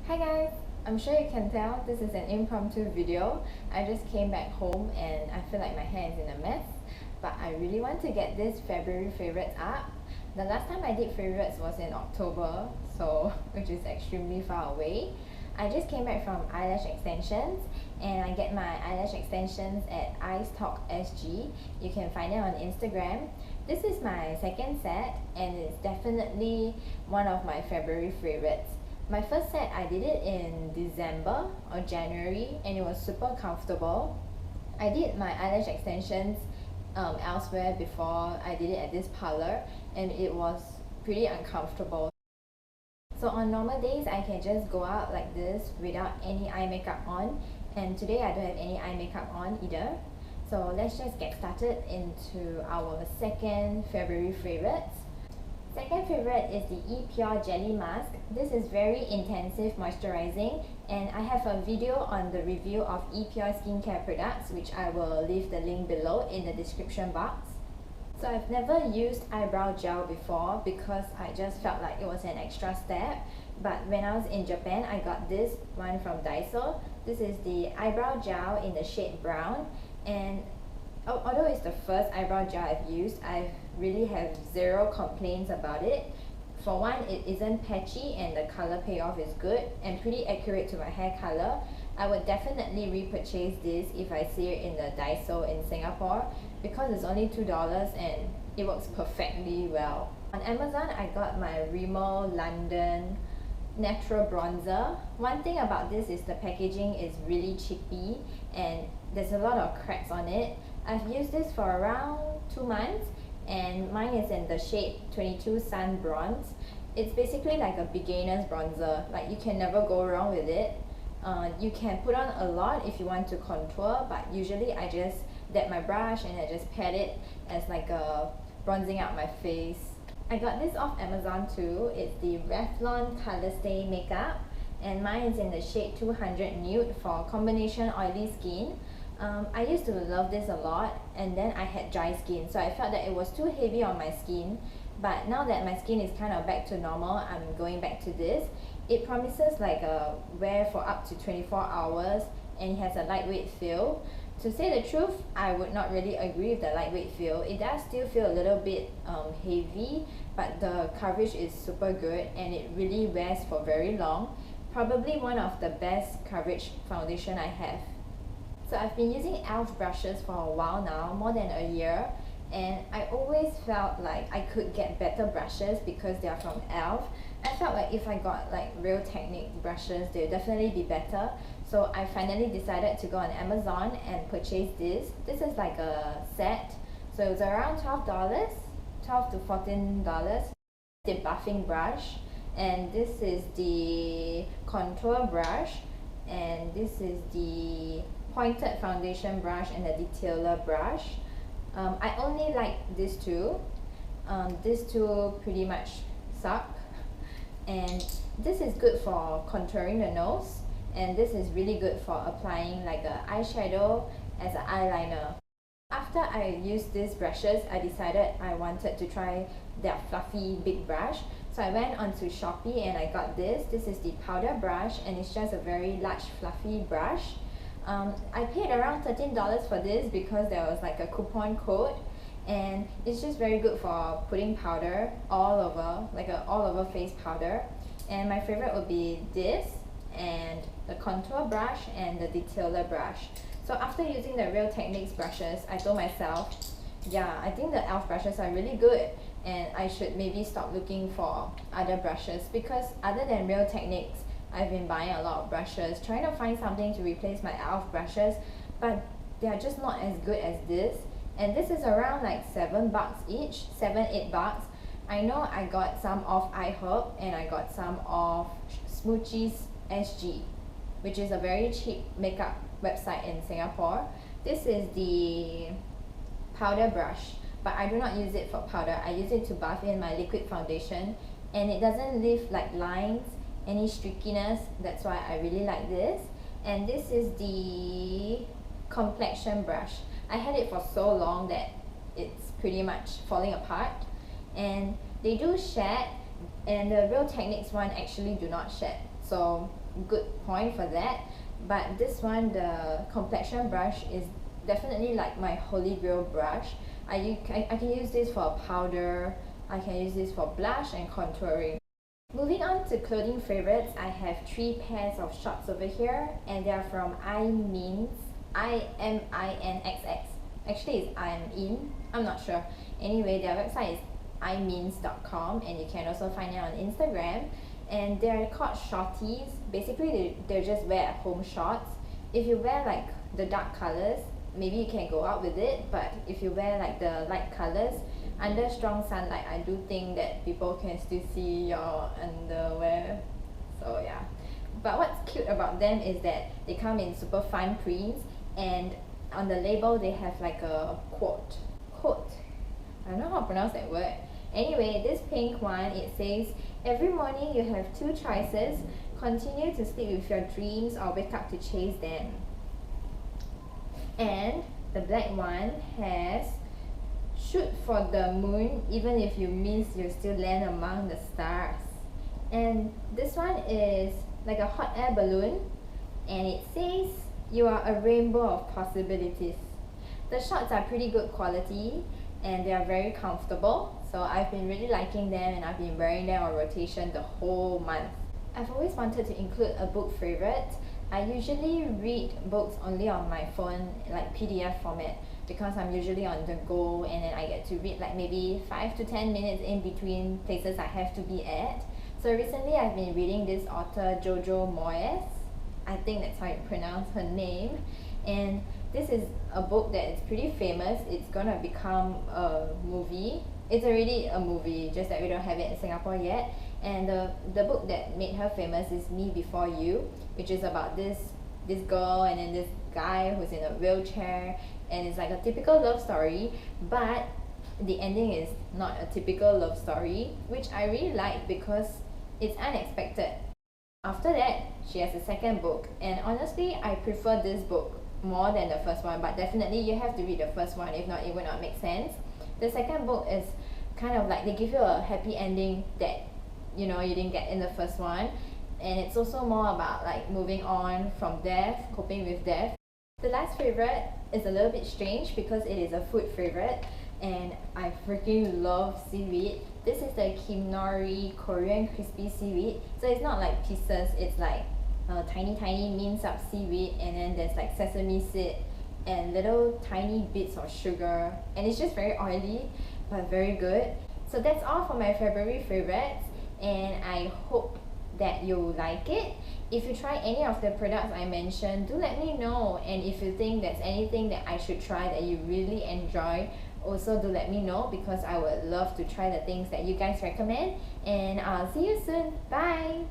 Hi guys! I'm sure you can tell this is an impromptu video. I just came back home and I feel like my hair is in a mess, but I really want to get this February favorites up. The last time I did favorites was in October, which is extremely far away. I just came back from eyelash extensions and I get my eyelash extensions at iherb. You can find it on Instagram. This is my second set and it's definitely one of my February favorites. My first set, I did it in December or January and it was super comfortable. I did my eyelash extensions elsewhere before I did it at this parlor and it was pretty uncomfortable. So on normal days, I can just go out like this without any eye makeup on, and today I don't have any eye makeup on either. So let's just get started into our second February favorites. Second favorite is the ePure Jelly Mask. This is very intensive moisturizing and I have a video on the review of ePure skincare products which I will leave the link below in the description box. So I've never used eyebrow gel before because I just felt like it was an extra step, but when I was in Japan I got this one from Daiso. This is the eyebrow gel in the shade brown, and although it's the first eyebrow gel I've used, I really have zero complaints about it. For one, it isn't patchy and the color payoff is good and pretty accurate to my hair color. I would definitely repurchase this if I see it in the Daiso in Singapore because it's only $2 and it works perfectly well. On Amazon, I got my Rimmel London Natural Bronzer. One thing about this is the packaging is really chippy and there's a lot of cracks on it. I've used this for around 2 months and mine is in the shade 22 Sun Bronze. It's basically like a beginner's bronzer, like you can never go wrong with it. You can put on a lot if you want to contour, but usually I just dab my brush and I just pat it as like a bronzing out my face. I got this off Amazon too. It's the Revlon Color Stay Makeup and mine is in the shade 200 Nude for combination oily skin. I used to love this a lot and then I had dry skin, so I felt that it was too heavy on my skin, but now that my skin is kind of back to normal, I'm going back to this. It promises like a wear for up to 24 hours and it has a lightweight feel. To say the truth, I would not really agree with the lightweight feel. It does still feel a little bit heavy, but the coverage is super good and it really wears for very long. Probably one of the best coverage foundation I have. So I've been using e.l.f. brushes for a while now, more than a year, and I always felt like I could get better brushes because they are from e.l.f. I felt like if I got like Real Technique brushes, they would definitely be better. So I finally decided to go on Amazon and purchase this. This is like a set, so it's around $12 to $14. The buffing brush, and this is the contour brush, and this is the pointed foundation brush and the detailer brush. I only like these two. These two pretty much suck, and this is good for contouring the nose and this is really good for applying like an eyeshadow as an eyeliner. After I used these brushes, I decided I wanted to try their fluffy big brush. So I went onto Shopee and I got this. This is the powder brush and it's just a very large fluffy brush. I paid around $13 for this because there was like a coupon code, and it's just very good for putting powder all over, like a all over face powder. And my favorite would be this and the contour brush and the detailer brush. So after using the Real Techniques brushes, I told myself, yeah, I think the e.l.f. brushes are really good and I should maybe stop looking for other brushes, because other than Real Techniques, I've been buying a lot of brushes, trying to find something to replace my e.l.f. brushes, but they are just not as good as this. And this is around like $7 each, $7-8. I know I got some off iHerb and I got some off smoochiezzsg, which is a very cheap makeup website in Singapore. This is the powder brush, but I do not use it for powder. I use it to buff in my liquid foundation and it doesn't leave like lines, any streakiness. That's why I really like this. And this is the Complexion brush. I had it for so long that it's pretty much falling apart, and they do shed, and the Real Techniques one actually do not shed. So good point for that. But this one, the Complexion brush, is definitely like my holy grail brush. I can use this for powder, I can use this for blush and contouring. Moving on to clothing favorites, I have 3 pairs of shorts over here, and they are from Imins, IMINXX. Actually it's I'm not sure. Anyway, their website is imins.com, and you can also find it on Instagram. And they're called shorties. Basically they're just wear at home shorts. If you wear like the dark colors, maybe you can go out with it, but if you wear like the light colors, under strong sunlight, I do think that people can still see your underwear. So yeah. But what's cute about them is that they come in super fine prints, and on the label they have like a quote. I don't know how to pronounce that word. Anyway, this pink one, it says, "Every morning you have 2 choices. Continue to sleep with your dreams or wake up to chase them." And the black one has, "Shoot for the moon, even if you miss, you'll still land among the stars." And this one is like a hot air balloon, and it says, "You are a rainbow of possibilities." The shorts are pretty good quality, and they are very comfortable, so I've been really liking them, and I've been wearing them on rotation the whole month. I've always wanted to include a book favorite. I usually read books only on my phone, like PDF format, because I'm usually on the go, and then I get to read like maybe 5 to 10 minutes in between places I have to be at. So recently I've been reading this author Jojo Moyes. I think that's how you pronounce her name. And this is a book that is pretty famous. It's gonna become a movie. It's already a movie, just that we don't have it in Singapore yet. And the book that made her famous is Me Before You, which is about this girl and then this guy who's in a wheelchair, and it's like a typical love story, but the ending is not a typical love story, which I really like because it's unexpected. After that, she has a second book, and honestly I prefer this book more than the first one, but definitely you have to read the first one, if not it would not make sense. The second book is kind of like they give you a happy ending that you didn't get in the first one, and it's also more about like moving on from death, coping with death. The last favorite is a little bit strange because it is a food favorite, and I freaking love seaweed. This is the Kimnori Korean crispy seaweed. So it's not like pieces, it's like tiny minced up seaweed, and then there's like sesame seed and little tiny bits of sugar, and it's just very oily but very good. So that's all for my February favorites, and I hope that you like it. If you try any of the products I mentioned, do let me know, and if you think there's anything that I should try that you really enjoy, also do let me know, because I would love to try the things that you guys recommend. And I'll see you soon. Bye.